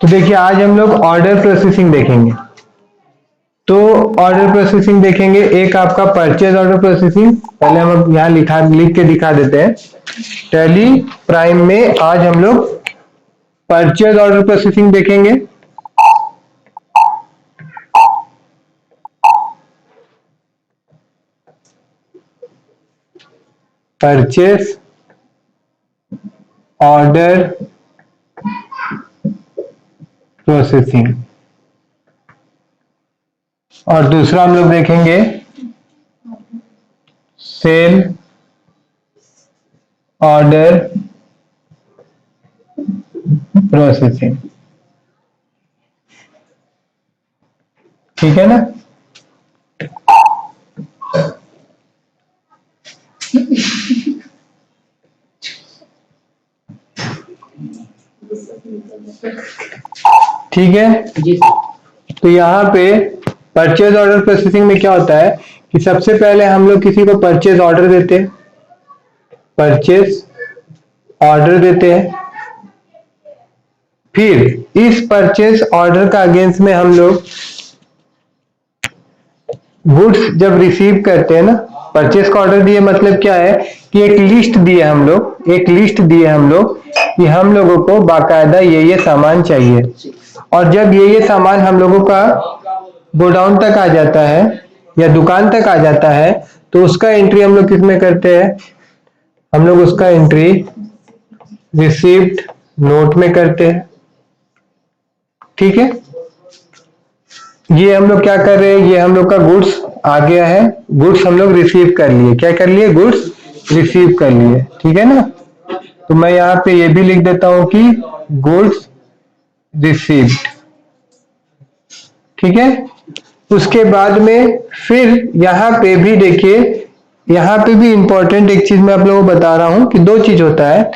तो देखिए आज हम लोग ऑर्डर प्रोसेसिंग देखेंगे। तो ऑर्डर प्रोसेसिंग देखेंगे, एक आपका परचेज ऑर्डर प्रोसेसिंग, पहले हम यहाँ लिख के दिखा देते हैं। टैली प्राइम में आज हम लोग परचेज ऑर्डर प्रोसेसिंग देखेंगे। परचेज ऑर्डर प्रोसेसिंग, और दूसरा हम लोग देखेंगे सेल ऑर्डर प्रोसेसिंग। ठीक है ना? ठीक है जी। तो यहाँ पे परचेज ऑर्डर प्रोसेसिंग में क्या होता है कि सबसे पहले हम लोग किसी को परचेज ऑर्डर देते हैं, परचेज ऑर्डर देते हैं। फिर इस परचेज ऑर्डर का अगेंस्ट में हम लोग गुड्स जब रिसीव करते हैं ना, परचेज का ऑर्डर दिए मतलब क्या है कि एक लिस्ट दिए हम लोग, एक लिस्ट दिए हम लोग कि हम लोगों को बाकायदा ये सामान चाहिए, और जब ये सामान हम लोगों का गोडाउन तक आ जाता है या दुकान तक आ जाता है तो उसका एंट्री हम लोग किस में करते हैं, हम लोग उसका एंट्री रिसीव्ड नोट में करते हैं। ठीक है, ये हम लोग क्या कर रहे हैं, ये हम लोग का गुड्स आ गया है, गुड्स हम लोग रिसीव कर लिए, क्या कर लिए, गुड्स रिसीव कर लिए। ठीक है ना? तो मैं यहाँ पे ये भी लिख देता हूं कि गुड्स रिसीव्ड। ठीक है, उसके बाद में फिर यहाँ पे भी देखिए, यहाँ पे भी इंपॉर्टेंट एक चीज मैं आप लोगों को बता रहा हूं कि दो चीज होता है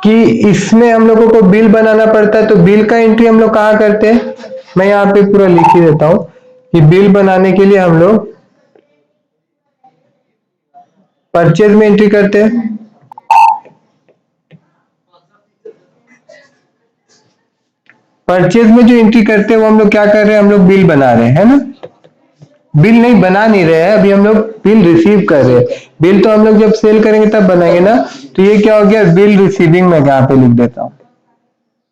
कि इसमें हम लोगों को बिल बनाना पड़ता है। तो बिल का एंट्री हम लोग कहाँ करते हैं, मैं यहाँ पे पूरा लिख ही देता हूं कि बिल बनाने के लिए हम लोग परचेज में एंट्री करते हैं। परचेज में जो एंट्री करते हैं वो हम लोग क्या कर रहे हैं, हम लोग बिल बना रहे हैं, है ना? बिल नहीं बना नहीं रहे हैं, अभी हम लोग बिल रिसीव कर रहे हैं। बिल तो हम लोग जब सेल करेंगे तब बनाएंगे ना। तो ये क्या हो गया, बिल रिसीविंग, मैं यहाँ पे लिख देता हूँ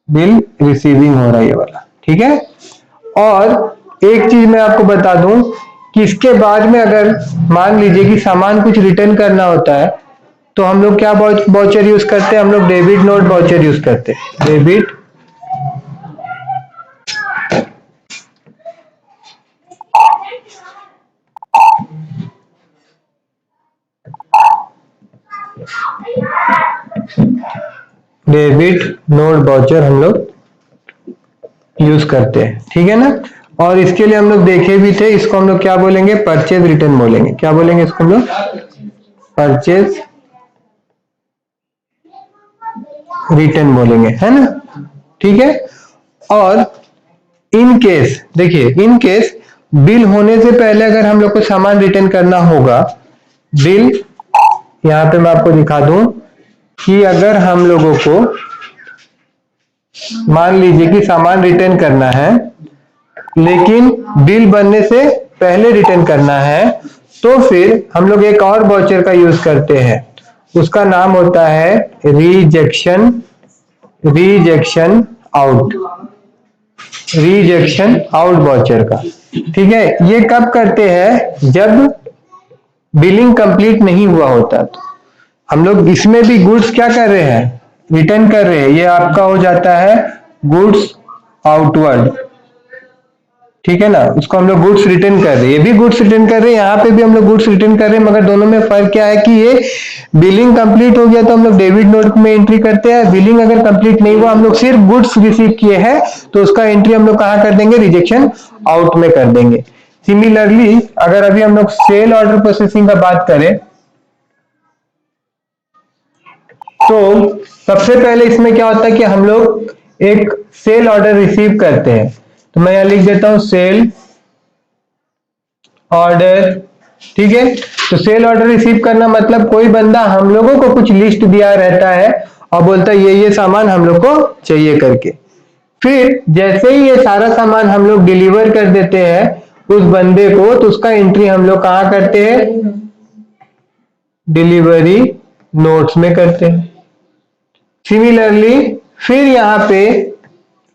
बिल रिसीविंग हो रहा है ये वाला। ठीक है, और एक चीज मैं आपको बता दूं कि इसके बाद में अगर मान लीजिए कि सामान कुछ रिटर्न करना होता है तो हम लोग क्या वाउचर यूज करते हैं, हम लोग डेबिट नोट वाउचर यूज करते हैं। डेबिट डेबिट नोट वाउचर हम लोग यूज करते हैं। ठीक है ना? और इसके लिए हम लोग देखे भी थे, इसको हम लोग क्या बोलेंगे, परचेज रिटर्न बोलेंगे। क्या बोलेंगे इसको हम लोग, परचेज रिटर्न बोलेंगे, है ना? ठीक है, और इन केस देखिए, इन केस बिल होने से पहले अगर हम लोग को सामान रिटर्न करना होगा, बिल यहां पे मैं आपको दिखा दूं कि अगर हम लोगों को मान लीजिए कि सामान रिटर्न करना है लेकिन बिल बनने से पहले रिटर्न करना है, तो फिर हम लोग एक और वाउचर का यूज करते हैं, उसका नाम होता है rejection out, rejection out voucher का। ठीक है, ये कब करते हैं, जब बिलिंग कंप्लीट नहीं हुआ होता। तो हम लोग इसमें भी गुड्स क्या कर रहे हैं, रिटर्न कर रहे हैं, ये आपका हो जाता है गुड्स आउटवर्ड। ठीक है ना, उसको हम लोग गुड्स रिटर्न कर रहे हैं, ये भी गुड्स रिटर्न कर रहे हैं, यहाँ पे भी हम लोग गुड्स रिटर्न कर रहे हैं, मगर दोनों में फर्क क्या है कि ये बिलिंग कंप्लीट हो गया तो हम लोग डेबिट नोट में एंट्री करते हैं, बिलिंग अगर कंप्लीट नहीं हुआ, हम लोग सिर्फ गुड्स रिसीव किए हैं, तो उसका एंट्री हम लोग कहाँ कर देंगे, रिजेक्शन आउट में कर देंगे। सिमिलरली अगर अभी हम लोग सेल ऑर्डर प्रोसेसिंग का बात करें तो सबसे पहले इसमें क्या होता है कि हम लोग एक सेल ऑर्डर रिसीव करते हैं। तो मैं यहां लिख देता हूं सेल ऑर्डर। ठीक है, तो सेल ऑर्डर रिसीव करना मतलब कोई बंदा हम लोगों को कुछ लिस्ट दिया रहता है और बोलता है ये सामान हम लोग को चाहिए करके, फिर जैसे ही ये सारा सामान हम लोग डिलीवर कर देते हैं उस बंदे को, तो उसका एंट्री हम लोग कहाँ करते हैं? डिलीवरी नोट्स में करते हैं। सिमिलरली फिर यहाँ पे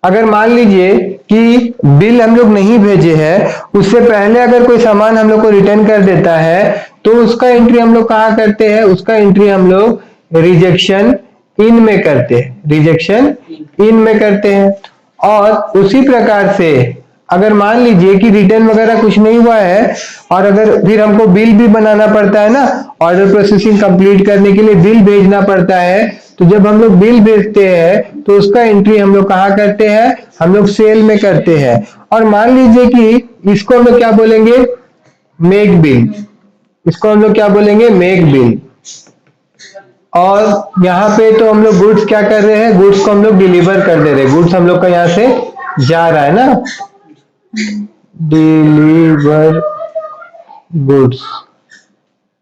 अगर मान लीजिए कि बिल हम लोग नहीं भेजे हैं, उससे पहले अगर कोई सामान हम लोग को रिटर्न कर देता है, तो उसका एंट्री हम लोग कहाँ करते हैं? उसका एंट्री हम लोग रिजेक्शन इन में करते हैं, रिजेक्शन इन में करते हैं। और उसी प्रकार से अगर मान लीजिए कि रिटर्न वगैरह कुछ नहीं हुआ है और अगर फिर हमको बिल भी बनाना पड़ता है ना, ऑर्डर प्रोसेसिंग कंप्लीट करने के लिए बिल भेजना पड़ता है, तो जब हम लोग बिल भेजते हैं तो उसका एंट्री हम लोग कहाँ करते हैं? हम लोग सेल में करते हैं। और मान लीजिए कि इसको हम लोग क्या बोलेंगे? Make bill. इसको हम लोग क्या बोलेंगे? Make bill. और यहाँ पे तो हम लोग गुड्स क्या कर रहे हैं? गुड्स को हम लोग डिलीवर कर दे रहे हैं। गुड्स हम लोग का यहाँ से जा रहा है ना, डिलीवर गुड्स,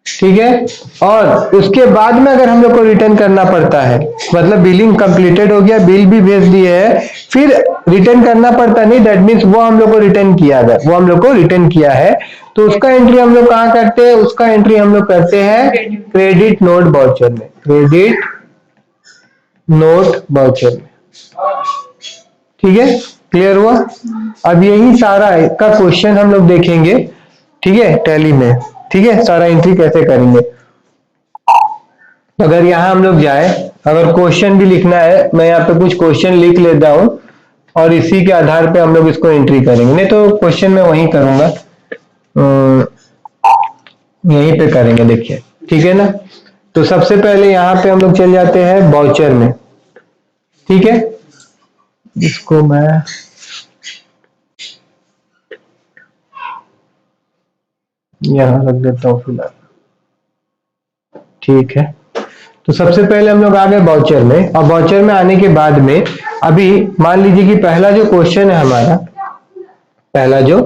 ठीक है। और उसके बाद में अगर हम लोग को रिटर्न करना पड़ता है, मतलब बिलिंग कंप्लीटेड हो गया, बिल भी भेज दिए है, फिर रिटर्न करना पड़ता नहीं, दैट मीन्स वो हम लोग को रिटर्न किया है, वो हम लोग को रिटर्न किया है, तो उसका एंट्री हम लोग कहाँ करते हैं? उसका एंट्री हम लोग करते हैं क्रेडिट नोट वाउचर में, क्रेडिट नोट वाउचर में, ठीक है। क्लियर हुआ? अब यही सारा का क्वेश्चन हम लोग देखेंगे, ठीक है, टैली में, ठीक है, सारा एंट्री कैसे करेंगे। अगर यहाँ हम लोग जाए, अगर क्वेश्चन भी लिखना है, मैं यहाँ पे कुछ क्वेश्चन लिख लेता हूँ और इसी के आधार पे हम लोग इसको एंट्री करेंगे, नहीं तो क्वेश्चन मैं वहीं करूंगा, यहीं पे करेंगे, देखिए, ठीक है ना। तो सबसे पहले यहाँ पे हम लोग चल जाते हैं वाउचर में, ठीक है। इसको मैं यहाँ रख देता हूँ फिलहाल, ठीक है। तो सबसे पहले हम लोग आ गए वाउचर में, और वाउचर में आने के बाद में अभी मान लीजिए कि पहला जो क्वेश्चन है हमारा, पहला जो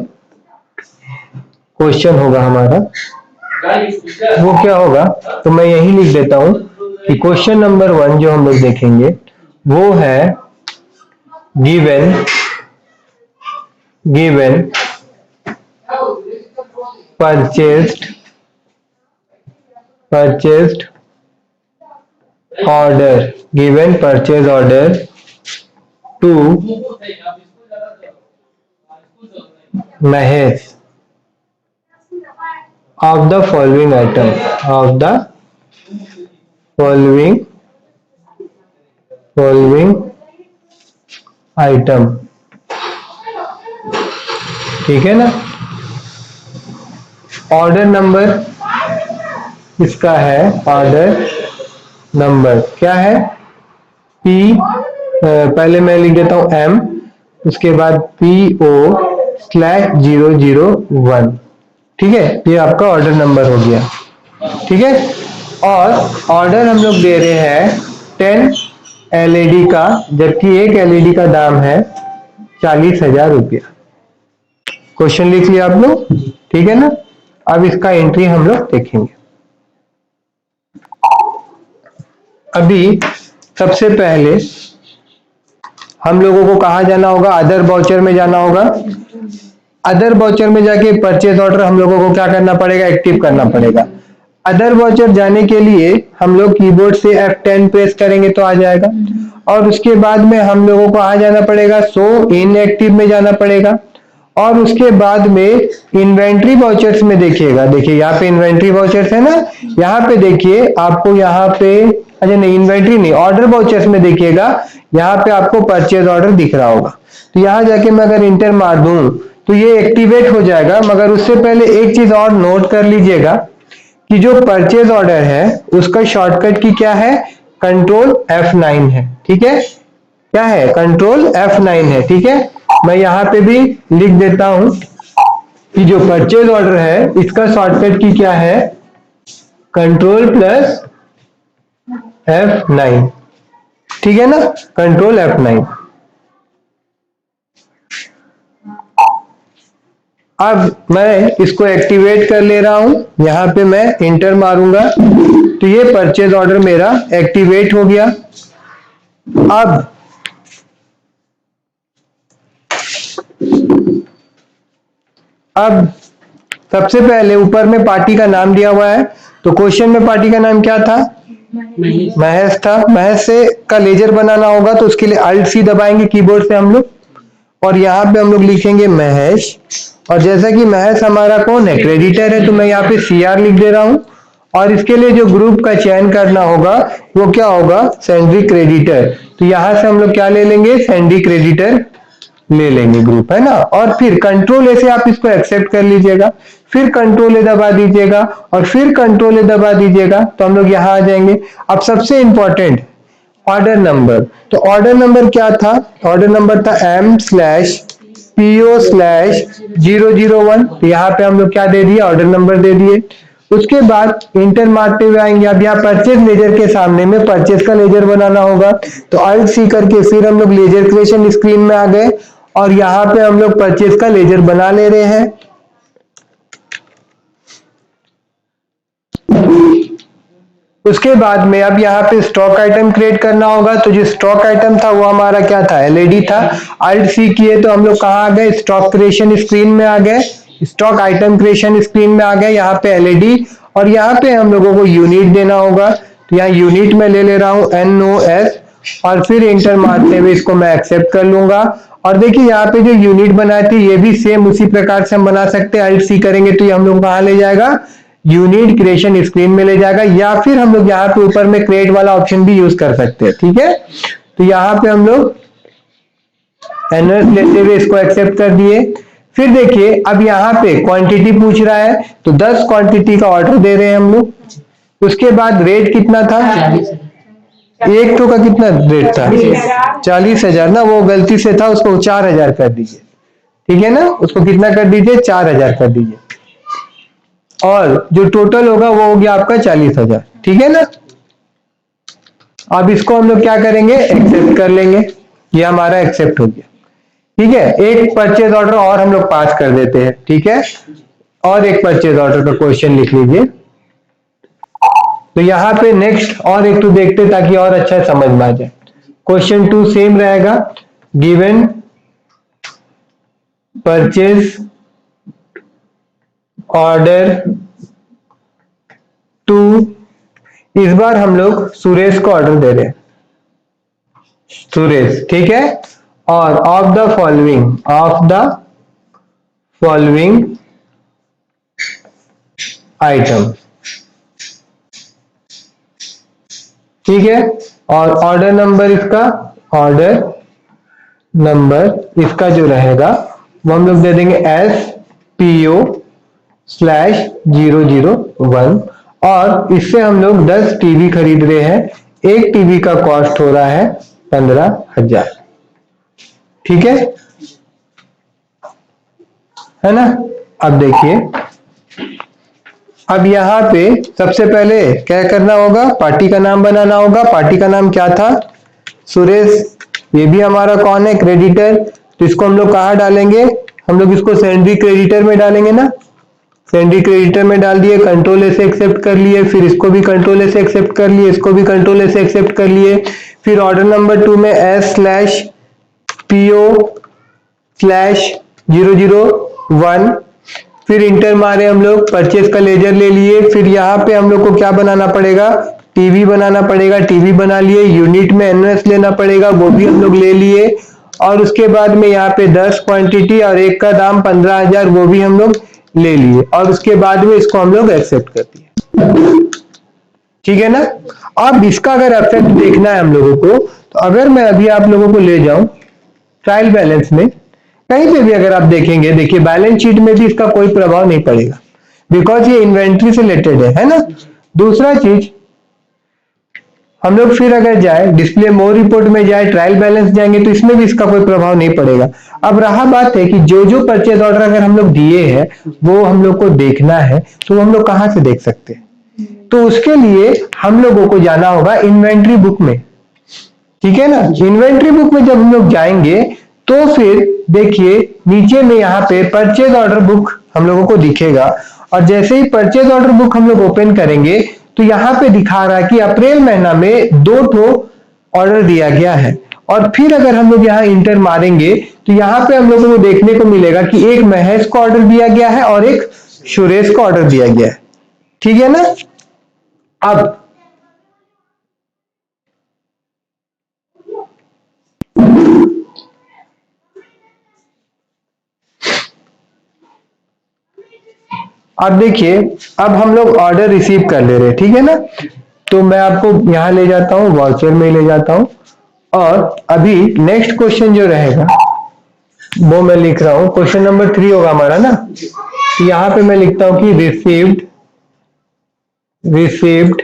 क्वेश्चन होगा हमारा वो क्या होगा, तो मैं यही लिख देता हूं कि क्वेश्चन नंबर 1 जो हम लोग देखेंगे वो है given purchased order, given purchase order to Mahesh of the following item, of the following item, ठीक है ना। ऑर्डर नंबर इसका है, ऑर्डर नंबर क्या है? P, पहले मैं लिख देता हूं M, उसके बाद PO/001, ठीक है, ये आपका ऑर्डर नंबर हो गया, ठीक है। और ऑर्डर हम लोग दे रहे हैं 10 LED का, जबकि एक LED का दाम है 40,000 रुपया। क्वेश्चन लिख लिया आप लोग, ठीक है ना। अब इसका एंट्री हम लोग देखेंगे। अभी सबसे पहले हम लोगों को कहाँ जाना होगा? अदर वाउचर में जाना होगा। अदर वाउचर में जाके परचेज ऑर्डर हम लोगों को क्या करना पड़ेगा? एक्टिव करना पड़ेगा। अदर वाउचर जाने के लिए हम लोग कीबोर्ड से F10 प्रेस करेंगे तो आ जाएगा, और उसके बाद में हम लोगों को कहाँ जाना पड़ेगा? शो इनएक्टिव में जाना पड़ेगा, और उसके बाद में इन्वेंट्री वाउचर्स में देखिएगा, देखिए यहाँ पे इन्वेंट्री वाउचर्स है ना, यहाँ पे देखिए आपको, यहाँ पे, अच्छा नहीं, इन्वेंट्री नहीं, ऑर्डर वाउचर्स में देखिएगा, यहाँ पे आपको परचेज ऑर्डर दिख रहा होगा। तो यहाँ जाके मैं अगर इंटर मार दूं तो ये एक्टिवेट हो जाएगा। मगर उससे पहले एक चीज और नोट कर लीजिएगा कि जो परचेज ऑर्डर है उसका शॉर्टकट की क्या है? कंट्रोल F9 है, ठीक है। क्या है? कंट्रोल F9 है, ठीक है। मैं यहाँ पे भी लिख देता हूं कि जो परचेज ऑर्डर है इसका शॉर्टकट की क्या है? कंट्रोल प्लस F9, ठीक है ना, कंट्रोल F9। अब मैं इसको एक्टिवेट कर ले रहा हूं, यहां पे मैं इंटर मारूंगा तो ये परचेज ऑर्डर मेरा एक्टिवेट हो गया। अब अब सबसे पहले ऊपर में पार्टी का नाम दिया हुआ है, तो क्वेश्चन में पार्टी का नाम क्या था? महेश था। महेश से का लेजर बनाना होगा तो उसके लिए अल्ट सी दबाएंगे कीबोर्ड से हम लोग, और यहाँ पे हम लोग लिखेंगे महेश। और जैसा कि महेश हमारा कौन है? क्रेडिटर है, तो मैं यहाँ पे CR लिख दे रहा हूँ। और इसके लिए जो ग्रुप का चयन करना होगा वो क्या होगा? Sundry creditor. तो यहां से हम लोग क्या ले लेंगे? सेंड्री क्रेडिटर ले लेंगे ग्रुप, है ना। और फिर कंट्रोल ए से आप इसको एक्सेप्ट कर लीजिएगा, फिर कंट्रोल ए दबा दीजिएगा, और फिर कंट्रोल ए दबा दीजिएगा, तो हम लोग यहाँ आ जाएंगे। अब सबसे इंपॉर्टेंट ऑर्डर नंबर, तो ऑर्डर नंबर क्या था? ऑर्डर नंबर था M/PO/001। तो यहाँ पे हम लोग क्या दे दिए? ऑर्डर नंबर दे दिए। उसके बाद इंटर मारते हुए आएंगे। अब यहाँ परचेज लेजर के सामने में परचेज का लेजर बनाना होगा, तो अल्ट सी करके फिर हम लोग लेजर क्रिएशन स्क्रीन में आ गए, और यहाँ पे हम लोग परचेज का लेजर बना ले रहे हैं। उसके बाद में अब यहाँ पे स्टॉक आइटम क्रिएट करना होगा, तो जो स्टॉक आइटम था वो हमारा क्या था? LED था। अल्ट सी किए तो हम लोग कहाँ आ गए? स्टॉक क्रिएशन स्क्रीन में आ गए, स्टॉक आइटम क्रिएशन स्क्रीन में आ गए। यहाँ पे LED, और यहाँ पे हम लोगों को यूनिट देना होगा, तो यहाँ यूनिट में ले रहा हूँ NOS, और फिर इंटर मारते हुए इसको मैं एक्सेप्ट कर लूंगा। और देखिए यहाँ पे जो यूनिट बनाए थे ये भी सेम उसी प्रकार से हम बना सकते हैं। अल्ट सी करेंगे तो ये हम लोग कहाँ ले जाएगा? यूनिट क्रिएशन स्क्रीन में ले जाएगा, या फिर हम लोग यहाँ पे ऊपर में क्रिएट वाला ऑप्शन भी यूज कर सकते हैं, ठीक है। तो यहाँ पे हम लोग NOS लेते हुए इसको एक्सेप्ट कर दिए। फिर देखिए अब यहाँ पे क्वांटिटी पूछ रहा है, तो 10 क्वांटिटी का ऑर्डर दे रहे हैं हम लोग। उसके बाद रेट कितना था? एक तो का कितना रेट था? 40,000 ना, वो गलती से था, उसको 4,000 कर दीजिए, ठीक है ना। उसको कितना कर दीजिए? 4,000 कर दीजिए, और जो टोटल होगा वो हो गया आपका 40,000, ठीक है ना। अब इसको हम लोग क्या करेंगे? एक्सेप्ट कर लेंगे। ये हमारा एक्सेप्ट हो गया, ठीक है। एक परचेज ऑर्डर और हम लोग पास कर देते हैं, ठीक है। और एक परचेज ऑर्डर का क्वेश्चन लिख लीजिए। तो यहाँ पे नेक्स्ट और एक तो देखते ताकि और अच्छा समझ में आ जाए। क्वेश्चन 2 सेम रहेगा, गिवन परचेज ऑर्डर 2। इस बार हम लोग सुरेश को ऑर्डर दे रहे हैं, सुरेश, ठीक है। और ऑफ द फॉलोइंग आइटम, ठीक है। और ऑर्डर नंबर इसका जो रहेगा वो हम लोग दे देंगे SPO/001। और इससे हम लोग 10 टीवी खरीद रहे हैं। एक टीवी का कॉस्ट हो रहा है 15,000, ठीक है ना। अब देखिए, अब यहाँ पे सबसे पहले क्या करना होगा? पार्टी का नाम बनाना होगा। पार्टी का नाम क्या था? सुरेश। ये भी हमारा कौन है? क्रेडिटर। तो इसको हम लोग कहाँ डालेंगे? हम लोग इसको सेंड्री क्रेडिटर में डालेंगे ना। सेंड्री क्रेडिटर में डाल दिए, कंट्रोल ए से एक्सेप्ट कर लिए, फिर इसको भी कंट्रोल ए से एक्सेप्ट कर लिए, इसको भी कंट्रोल ए से एक्सेप्ट कर लिए। फिर ऑर्डर नंबर 2 में S/PO/001, फिर इंटर मारे हम लोग, परचेज का लेजर ले लिए। फिर यहाँ पे हम लोग को क्या बनाना पड़ेगा? टीवी बनाना पड़ेगा। टीवी बना लिए। यूनिट में NOS लेना पड़ेगा, वो भी हम लोग ले लिए। और उसके बाद में यहाँ पे 10 क्वांटिटी और एक का दाम 15,000, वो भी हम लोग ले लिए। और उसके बाद में इसको हम लोग एक्सेप्ट कर दिए, ठीक है ना। अब इसका अगर इफेक्ट देखना है हम लोगों को, तो अगर मैं अभी आप लोगों को ले जाऊं ट्रायल बैलेंस में, कहीं पे भी अगर आप देखेंगे, देखिए बैलेंस शीट में भी इसका कोई प्रभाव नहीं पड़ेगा, बिकॉज ये इन्वेंट्री से रिलेटेड है ना। दूसरा चीज, हम लोग फिर अगर जाए डिस्प्ले मोर रिपोर्ट में जाए, ट्रायल बैलेंस जाएंगे, तो इसमें भी इसका कोई प्रभाव नहीं पड़ेगा। अब रहा बात है कि जो जो परचेज ऑर्डर अगर हम लोग दिए हैं वो हम लोग को देखना है, तो हम लोग कहां से देख सकते हैं? तो उसके लिए हम लोगों को जाना होगा इन्वेंट्री बुक में, ठीक है ना। इन्वेंट्री बुक में जब हम लोग जाएंगे तो फिर देखिए नीचे में यहाँ पे परचेज ऑर्डर बुक हम लोगों को दिखेगा। और जैसे ही परचेज ऑर्डर बुक हम लोग ओपन करेंगे तो यहाँ पे दिखा रहा है कि अप्रैल महीना में 2 ऑर्डर दिया गया है। और फिर अगर हम लोग यहाँ इंटर मारेंगे तो यहाँ पे हम लोगों को देखने को मिलेगा कि एक महेश को ऑर्डर दिया गया है और एक सुरेश को ऑर्डर दिया गया है, ठीक है ना। अब देखिए, अब हम लोग ऑर्डर रिसीव कर ले रहे हैं, ठीक है ना। तो मैं आपको यहां ले जाता हूं, वाउचर में ले जाता हूं, और अभी नेक्स्ट क्वेश्चन जो रहेगा वो मैं लिख रहा हूं, क्वेश्चन नंबर 3 होगा हमारा ना। तो यहां पे मैं लिखता हूं कि रिसीव्ड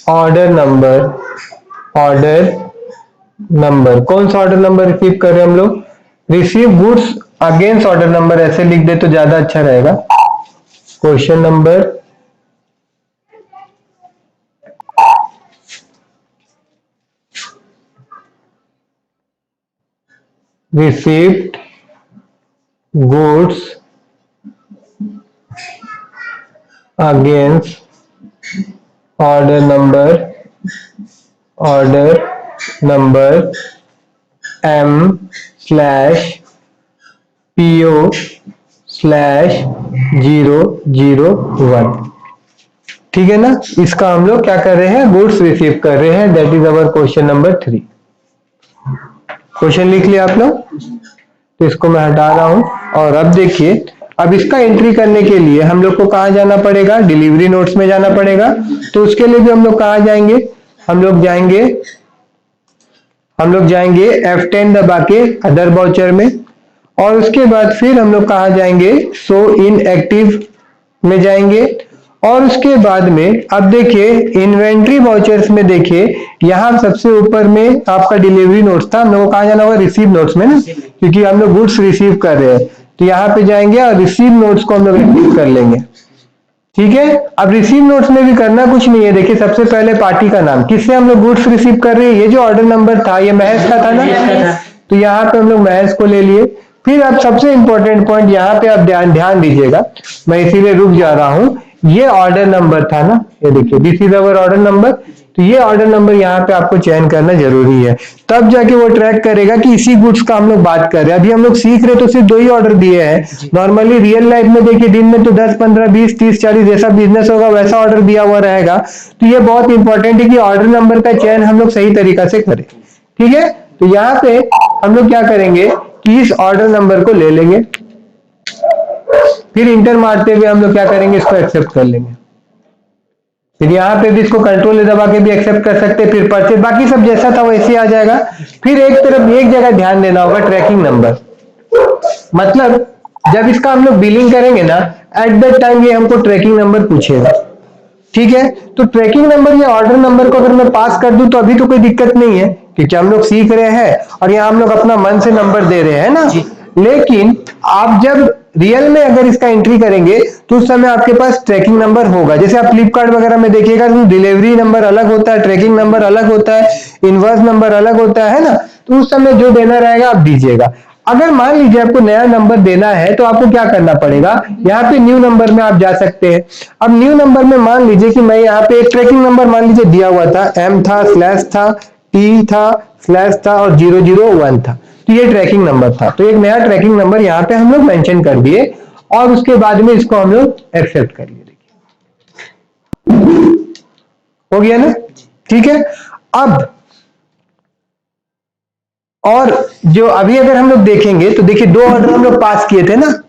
ऑर्डर नंबर, कौन सा ऑर्डर नंबर रिसीव कर रहे हैं हम लोग? Receive goods against order number, ऐसे लिख दे तो ज्यादा अच्छा रहेगा। Question number received goods against order number M/PO/001, ठीक है ना। इसका हम लोग क्या कर रहे हैं? गुड्स रिसीव कर रहे हैं। That is our question number 3। Question लिख लिया आप लोग? तो इसको मैं हटा रहा हूं। और अब देखिए, अब इसका एंट्री करने के लिए हम लोग को कहां जाना पड़ेगा? डिलीवरी नोट्स में जाना पड़ेगा। तो उसके लिए भी हम लोग कहां जाएंगे? हम लोग जाएंगे F10 दबा के अदर वाउचर में, और उसके बाद फिर हम लोग कहां जाएंगे? शो इन एक्टिव में जाएंगे। और उसके बाद में अब देखिए, इन्वेंट्री वाउचर्स में देखिए, यहां सबसे ऊपर में आपका डिलीवरी नोट्स था। हम लोग को कहां जाना होगा? रिसीव नोट्स में ना, क्योंकि हम लोग गुड्स रिसीव कर रहे हैं। तो यहाँ पे जाएंगे और रिसीव नोट्स को हम लोग एक्टिव कर लेंगे, ठीक है। अब रिसीव नोट्स में भी करना कुछ नहीं है। देखिए, सबसे पहले पार्टी का नाम, किससे हम लोग गुड्स रिसीव कर रहे हैं? ये जो ऑर्डर नंबर था ये महेश का था ना, तो यहाँ पे हम लोग महेश को ले लिए। फिर अब सबसे इंपॉर्टेंट पॉइंट यहाँ पे आप ध्यान दीजिएगा, मैं इसीलिए रुक जा रहा हूं। ये ऑर्डर नंबर था ना, ये देखिए, this is our order number. तो ये ऑर्डर नंबर यहाँ पे आपको चयन करना जरूरी है, तब जाके वो ट्रैक करेगा कि इसी गुड्स का हम लोग बात कर रहे हैं। अभी हम लोग सीख रहे तो सिर्फ 2 ही ऑर्डर दिए हैं। नॉर्मली रियल लाइफ में देखिए, दिन में तो 10, 15, 20, 30, 40 जैसा बिजनेस होगा वैसा ऑर्डर दिया हुआ रहेगा। तो ये बहुत इंपॉर्टेंट है कि ऑर्डर नंबर का चयन हम लोग सही तरीका से करें, ठीक है। तो यहाँ पे हम लोग क्या करेंगे कि इस ऑर्डर नंबर को ले लेंगे, फिर इंटर मारते हुए हम लोग क्या करेंगे? इसको एक्सेप्ट कर लेंगे। फिर यहाँ पे भी इसको कंट्रोल दबा के भी एक्सेप्ट कर सकते हैं। फिर परचेज, बाकी सब जैसा था वैसे ही आ जाएगा। फिर एक जगह ध्यान देना होगा, ट्रैकिंग नंबर। मतलब जब इसका हम लोग बिलिंग करेंगे ना, एट दैट टाइम ये हमको ट्रैकिंग नंबर पूछेगा, ठीक है। तो ट्रैकिंग नंबर या ऑर्डर नंबर को अगर मैं पास कर दूं तो अभी तो कोई दिक्कत नहीं है, क्योंकि हम लोग सीख रहे हैं और यहाँ हम लोग अपना मन से नंबर दे रहे हैं ना। लेकिन आप जब रियल में अगर इसका एंट्री करेंगे तो उस समय आपके पास ट्रैकिंग नंबर होगा। जैसे आप फ्लिपकार्ट वगैरह में देखिएगा तो डिलीवरी नंबर अलग होता है, ट्रैकिंग नंबर अलग होता है, इनवर्स नंबर अलग होता है ना। तो उस समय जो देना रहेगा आप दीजिएगा। अगर मान लीजिए आपको नया नंबर देना है तो आपको क्या करना पड़ेगा? यहाँ पे न्यू नंबर में आप जा सकते हैं। अब न्यू नंबर में मान लीजिए कि मैं यहाँ पे एक ट्रैकिंग नंबर मान लीजिए दिया हुआ था, M था, स्लैश था, T था, स्लैश था और 001 था। तो ये ट्रैकिंग नंबर था। तो एक नया ट्रैकिंग नंबर यहाँ पे हम लोग मेंशन कर दिए और उसके बाद में इसको हम लोग एक्सेप्ट कर लिए। देखिए, हो गया ना, ठीक है। अब और जो अभी अगर हम लोग देखेंगे तो देखिए, 2 ऑर्डर हम लोग पास किए थे ना,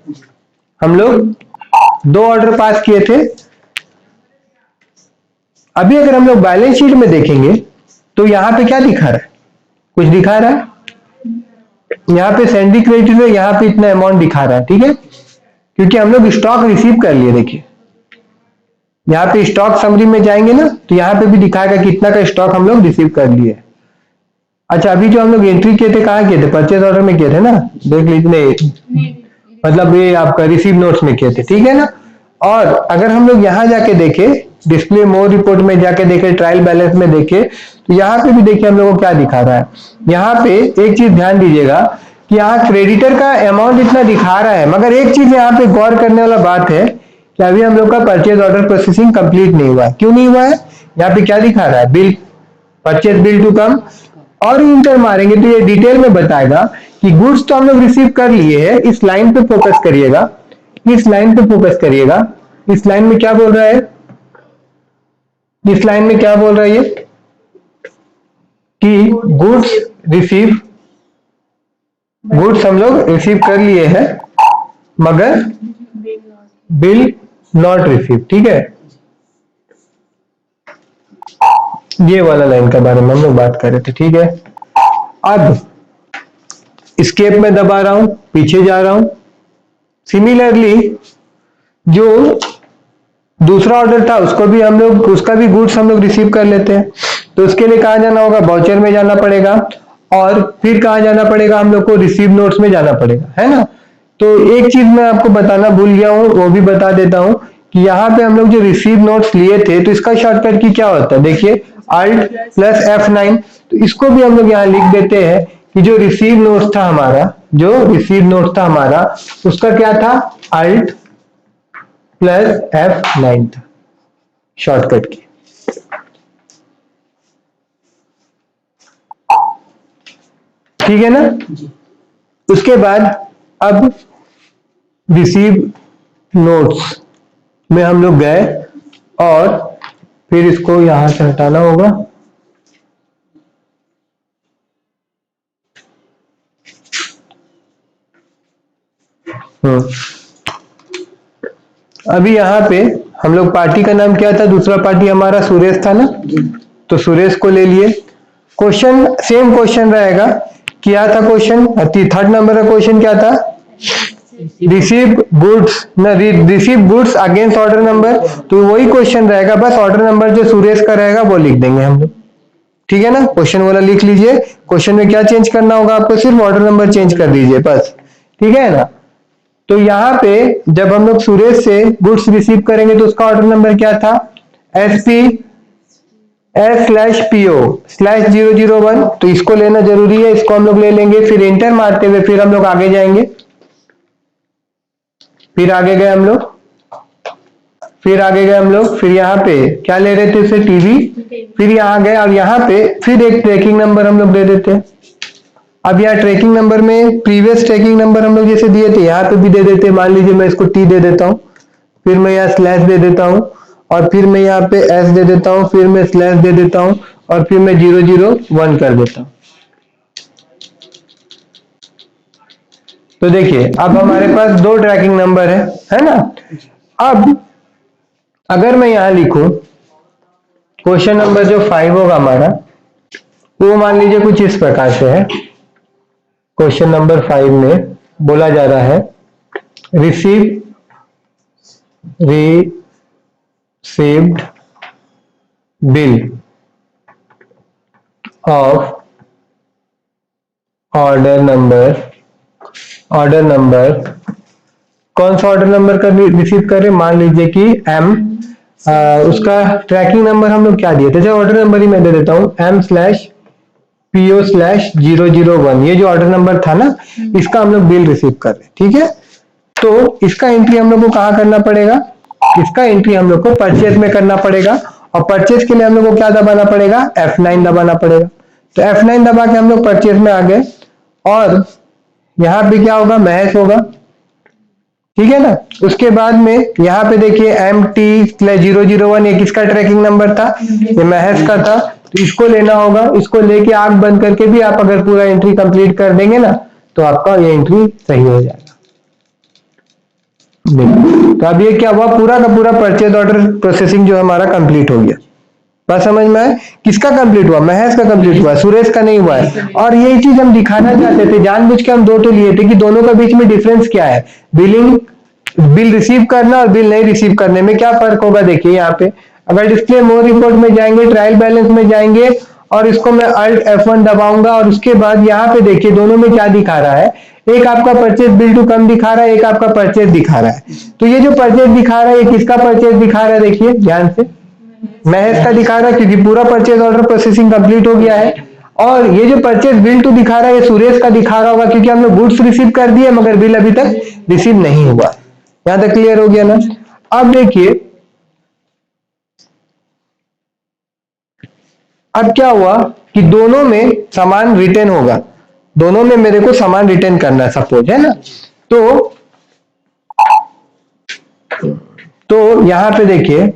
हम लोग 2 ऑर्डर पास किए थे। अभी अगर हम लोग बैलेंस शीट में देखेंगे तो यहां पे क्या दिखा रहा है? कुछ दिखा रहा है? यहाँ पे सेंडी क्रेडिट में यहाँ पे इतना अमाउंट दिखा रहा है, ठीक है, क्योंकि हम लोग स्टॉक रिसीव कर लिए। देखिए, यहाँ पे स्टॉक समरी में जाएंगे ना तो यहाँ पे भी दिखाएगा कितना का स्टॉक हम लोग रिसीव कर लिए। अच्छा, अभी जो हम लोग एंट्री किए थे कहाँ किए थे? परचेज ऑर्डर में किए थे ना, देख लीजिए, मतलब ये आपका रिसीव नोट्स में किए थे, ठीक है ना। और अगर हम लोग यहाँ जाके देखें, डिस्प्ले मोर रिपोर्ट में जाके देखें, ट्रायल बैलेंस में देखें, तो यहाँ पे भी देखिए हम लोग को क्या दिखा रहा है। यहाँ पे एक चीज ध्यान दीजिएगा कि यहाँ क्रेडिटर का अमाउंट इतना दिखा रहा है, मगर एक चीज यहाँ पे गौर करने वाला बात है कि अभी हम लोग का परचेज ऑर्डर प्रोसेसिंग कंप्लीट नहीं हुआ है। क्यों नहीं हुआ है? यहाँ पे क्या दिखा रहा है? Bill, purchase bill to come, और इंटर मारेंगे तो ये डिटेल में बताएगा कि गुड्स तो हम लोग रिसीव कर लिए हैं। इस लाइन पे फोकस करिएगा, इस लाइन पे फोकस करिएगा। इस लाइन में क्या बोल रहा है, इस लाइन में क्या बोल रहा है ये कि गुड्स रिसीव, गुड्स हम लोग रिसीव कर लिए हैं मगर बिल नॉट रिसीव। ठीक है, ये वाला लाइन के बारे में हम लोग बात कर रहे थे। ठीक है, अब स्केप में दबा रहा हूं, पीछे जा रहा हूं। सिमिलरली जो दूसरा ऑर्डर था उसको भी हम लोग, उसका भी गुड्स हम लोग रिसीव कर लेते हैं। तो उसके लिए कहां जाना होगा, वाउचर में जाना पड़ेगा और फिर कहां जाना पड़ेगा, हम लोग को रिसीव नोट्स में जाना पड़ेगा, है ना। तो एक चीज मैं आपको बताना भूल गया हूं, वो भी बता देता हूं कि यहाँ पे हम लोग जो रिसीव नोट्स लिए थे तो इसका शॉर्टकट की क्या होता है, देखिए Alt प्लस F9। तो इसको भी हम लोग यहाँ लिख देते हैं कि जो रिसीव नोट्स था हमारा, जो रिसीव नोट्स था हमारा उसका क्या था, Alt प्लस F9 था शॉर्टकट की। ठीक है ना। उसके बाद अब रिसीव नोट्स में हम लोग गए और फिर इसको यहां से हटाना होगा। अभी यहाँ पे हम लोग पार्टी का नाम क्या था, दूसरा पार्टी हमारा सुरेश था ना, तो सुरेश को ले लिए। क्वेश्चन सेम क्वेश्चन रहेगा, क्या था क्वेश्चन, थर्ड नंबर का क्वेश्चन क्या था, रिसीव गुड्स ना, receive goods against order number. तो वही क्वेश्चन रहेगा, बस ऑर्डर नंबर जो सुरेश का रहेगा वो लिख देंगे हम लोग। ठीक है ना, क्वेश्चन वाला लिख लीजिए। क्वेश्चन में क्या चेंज करना होगा आपको, सिर्फ ऑर्डर नंबर चेंज कर दीजिए बस। ठीक है ना। तो यहाँ पे जब हम लोग सुरेश से गुड्स रिसीव करेंगे तो उसका ऑर्डर नंबर क्या था, SP S/PO/001। तो इसको लेना जरूरी है, इसको हम लोग ले लेंगे। फिर एंटर मारते हुए फिर हम लोग आगे जाएंगे, फिर आगे गए हम लोग, फिर आगे गए हम लोग, फिर यहाँ पे क्या ले रहे थे उसे, टीवी। फिर यहाँ गए और यहाँ पे फिर एक ट्रैकिंग नंबर हम लोग दे देते हैं। अब यहाँ ट्रैकिंग नंबर में प्रीवियस ट्रैकिंग नंबर हम लोग जैसे दिए थे यहाँ पे भी दे देते हैं। मान लीजिए मैं इसको T दे देता हूँ, फिर मैं यहाँ स्लैश दे देता हूँ और फिर मैं यहाँ पे S दे देता हूँ, फिर मैं स्लैश दे देता हूँ और फिर मैं 001 कर देता हूँ। तो देखिए अब हमारे पास दो ट्रैकिंग नंबर है ना। अब अगर मैं यहां लिखूं क्वेश्चन नंबर जो 5 होगा हमारा, वो मान लीजिए कुछ इस प्रकार से है। क्वेश्चन नंबर 5 में बोला जा रहा है received bill of order number, कौन सा ऑर्डर नंबर का रिसीव करें, मान लीजिए कि M। उसका ट्रैकिंग नंबर हम लोग क्या दिए थे, ऑर्डर नंबर ही मैं दे देता हूँ M/PO/001। ये जो ऑर्डर नंबर था ना, इसका हम लोग बिल रिसीव कर रहे हैं। ठीक है, तो इसका एंट्री हम लोग को कहाँ करना पड़ेगा, इसका एंट्री हम लोग को परचेज में करना पड़ेगा। और परचेज के लिए हम लोग को क्या दबाना पड़ेगा, F9 दबाना पड़ेगा। तो F9 दबा के हम लोग परचेज में आ गए और यहाँ पे क्या होगा, महज होगा। ठीक है ना। उसके बाद में यहाँ पे देखिए MT/001 एक इसका ट्रैकिंग नंबर था, ये महज का था। तो इसको लेना होगा, इसको लेके आंख बंद करके भी आप अगर पूरा एंट्री कंप्लीट कर देंगे ना तो आपका ये एंट्री सही हो जाएगा। तो अब ये क्या हुआ, पूरा का पूरा परचेज ऑर्डर प्रोसेसिंग जो हमारा कंप्लीट हो गया। बात समझ में आए, किसका कंप्लीट हुआ, महज का कंप्लीट हुआ, सुरेश का नहीं हुआ है। और यही चीज हम दिखाना चाहते थे, जानबूझ के हम दो तो लिए थे कि दोनों का बीच में डिफरेंस क्या है, बिल रिसीव करना और बिल नहीं रिसीव करने में क्या फर्क होगा। देखिए यहाँ पे अगर डिस्प्ले मोर रिपोर्ट में जाएंगे, ट्रायल बैलेंस में जाएंगे और इसको मैं Alt F1 दबाऊंगा और उसके बाद यहाँ पे देखिए दोनों में क्या दिखा रहा है, एक आपका परचेज बिल टू कम दिखा रहा है, एक आपका परचेज दिखा रहा है। तो ये जो परचेज दिखा रहा है ये किसका परचेज दिखा रहा है, देखिए ध्यान से, महज का दिखा रहा है क्योंकि पूरा परचेज ऑर्डर प्रोसेसिंग कंप्लीट हो गया है। और ये जो परचेज बिल टू दिखा रहा है ये सुरेश का दिखा रहा होगा क्योंकि हमने गुड्स रिसीव कर दिए मगर बिल अभी तक रिसीव नहीं हुआ। यहां तक क्लियर हो गया ना। अब देखिए अब क्या हुआ कि दोनों में समान रिटर्न होगा, दोनों में मेरे को समान रिटर्न करना है सपोज, है ना। तो यहां पे देखिए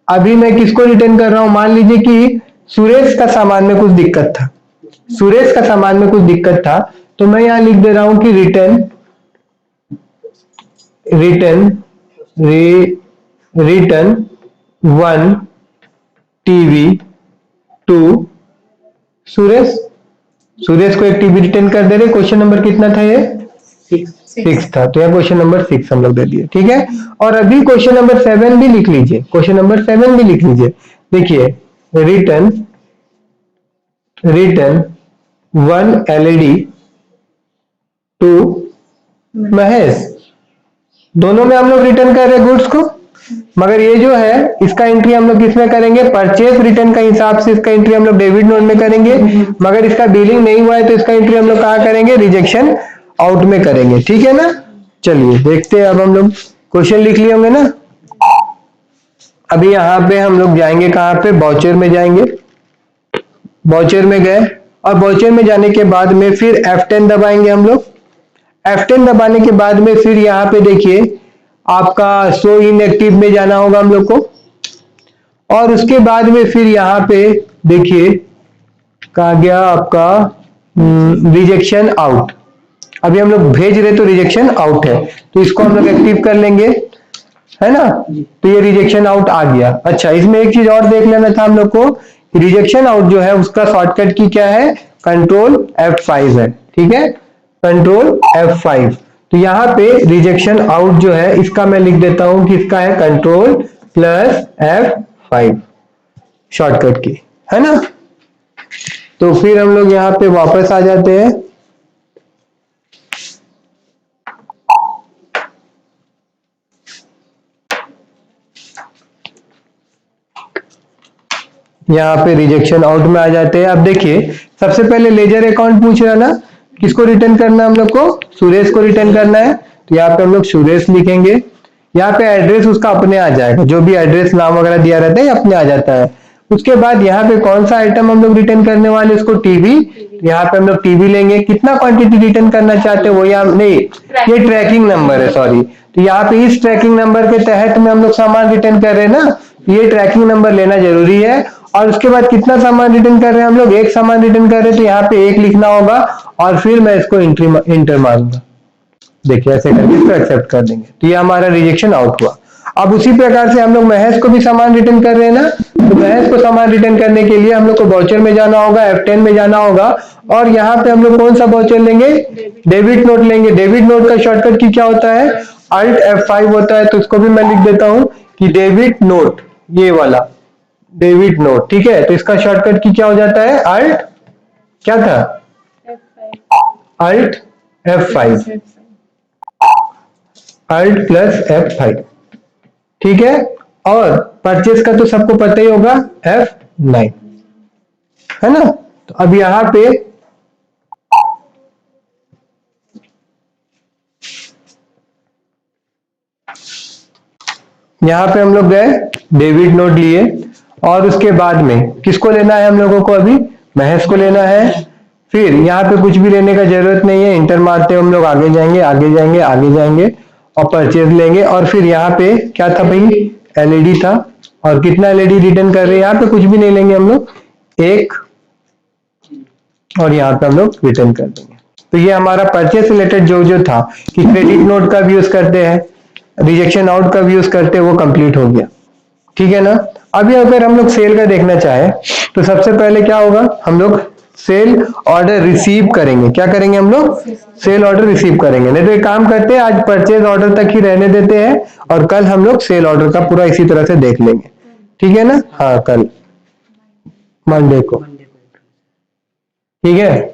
अभी मैं किसको रिटर्न कर रहा हूं, मान लीजिए कि सुरेश का सामान में कुछ दिक्कत था, सुरेश का सामान में कुछ दिक्कत था, तो मैं यहां लिख दे रहा हूं कि return 1 TV to Suresh. Suresh को एक टीवी रिटर्न कर दे रहे। क्वेश्चन नंबर कितना था ये? 6 था, तो यह क्वेश्चन नंबर 6 हम लोग दे दिए, ठीक है। और अभी क्वेश्चन नंबर 7 भी लिख लीजिए, क्वेश्चन नंबर 7 भी लिख लीजिए। देखिए रिटर्न 1 एलईडी टू महेश। दोनों में हम लोग रिटर्न कर रहे हैं गुड्स को, मगर ये जो है इसका एंट्री हम लोग किसमें करेंगे? परचेज रिटर्न का हिसाब से इसका एंट्री हम लोग डेबिट नोट में करेंगे, मगर इसका बिलिंग नहीं हुआ है तो इसका एंट्री हम लोग कहां करेंगे? रिजेक्शन आउट में करेंगे, ठीक है ना। चलिए देखते हैं, अब हम लोग क्वेश्चन लिख लिए होंगे ना। अभी यहां पे हम लोग जाएंगे कहां पे? बाउचर में जाएंगे। बाउचर में गए और बाउचर में जाने के बाद में फिर F10 दबाएंगे हम लोग। F10 दबाने के बाद में फिर यहाँ पे देखिए आपका शो इनएक्टिव में जाना होगा हम लोग को, और उसके बाद में फिर यहाँ पे देखिए कहा गया आपका रिजेक्शन आउट। अभी हम लोग भेज रहे तो रिजेक्शन आउट है, तो इसको हम लोग एक्टिव कर लेंगे, है ना। तो ये रिजेक्शन आउट आ गया। अच्छा, इसमें एक चीज और देख लेना था हम लोग को, रिजेक्शन आउट जो है उसका शॉर्टकट की क्या है? कंट्रोल F5 है, ठीक है, कंट्रोल F5। तो यहाँ पे रिजेक्शन आउट जो है इसका मैं लिख देता हूं कि इसका है कंट्रोल प्लस F5 शॉर्टकट की, है ना। तो फिर हम लोग यहाँ पे वापस आ जाते हैं। यहाँ पे रिजेक्शन आउट में आ जाते हैं। अब देखिए सबसे पहले लेजर अकाउंट पूछ रहा ना, किसको रिटर्न करना है हम लोग को? सुरेश को रिटर्न करना है, तो यहाँ पे हम लोग सुरेश लिखेंगे। यहाँ पे एड्रेस उसका अपने आ जाएगा, जो भी एड्रेस नाम वगैरह दिया रहता है अपने आ जाता है। उसके बाद यहाँ पे कौन सा आइटम हम लोग रिटर्न करने वाले? उसको टीवी। यहाँ पे हम लोग टीवी लेंगे। कितना क्वांटिटी रिटर्न करना चाहते हैं वो यहाँ नहीं, ये ट्रैकिंग नंबर है, सॉरी। तो यहाँ पे इस ट्रैकिंग नंबर के तहत में हम लोग सामान रिटर्न कर रहे हैं ना, ये ट्रैकिंग नंबर लेना जरूरी है। और उसके बाद कितना सामान रिटर्न कर रहे हैं हम लोग? एक सामान रिटर्न कर रहे हैं, तो यहाँ पे एक लिखना होगा और फिर मैं इसको इंटर मारूंगा। देखिए ऐसे करके इसको एक्सेप्ट कर देंगे, तो ये हमारा रिजेक्शन आउट हुआ। अब उसी प्रकार से हम लोग महेश को भी सामान रिटर्न कर रहे हैं ना, तो महेश को सामान रिटर्न करने के लिए हम लोग को बाउचर में जाना होगा, F10 में जाना होगा, और यहाँ पे हम लोग कौन सा बाउचर लेंगे? डेबिट नोट लेंगे। डेबिट नोट का शॉर्टकट की क्या होता है? Alt F5 होता है। तो इसको भी मैं लिख देता हूं कि डेबिट नोट, ये वाला डेबिट नोट, ठीक है। तो इसका शॉर्टकट की क्या हो जाता है? अल्ट क्या था? Alt F5, alt plus F5, ठीक है। और परचेस का तो सबको पता ही होगा, F9, है ना। तो अब यहां पे हम लोग गए, डेबिट नोट लिए, और उसके बाद में किसको लेना है हम लोगों को? अभी महेश को लेना है। फिर यहाँ पे कुछ भी लेने का जरूरत नहीं है, इंटर मारते हम लोग आगे जाएंगे, आगे जाएंगे, आगे जाएंगे, और परचेज लेंगे। और फिर यहाँ पे क्या था भाई? एलईडी था। और कितना एलईडी रिटर्न कर रहे हैं? यहाँ पे कुछ भी नहीं लेंगे हम लोग, एक, और यहाँ पे हम लोग रिटर्न कर देंगे। तो ये हमारा परचेज रिलेटेड जो था कि क्रेडिट नोट का भी यूज करते हैं, रिजेक्शन आउट का भी यूज करते हैं, वो कंप्लीट हो गया, ठीक है ना। अभी अगर हम लोग सेल का देखना चाहे तो सबसे पहले क्या होगा? हम लोग सेल ऑर्डर रिसीव करेंगे। क्या करेंगे हम लोग? सेल ऑर्डर रिसीव करेंगे। नहीं तो एक काम करते हैं, आज परचेज ऑर्डर तक ही रहने देते हैं और कल हम लोग सेल ऑर्डर का पूरा इसी तरह से देख लेंगे, ठीक है ना। हाँ, कल मंडे को, ठीक है।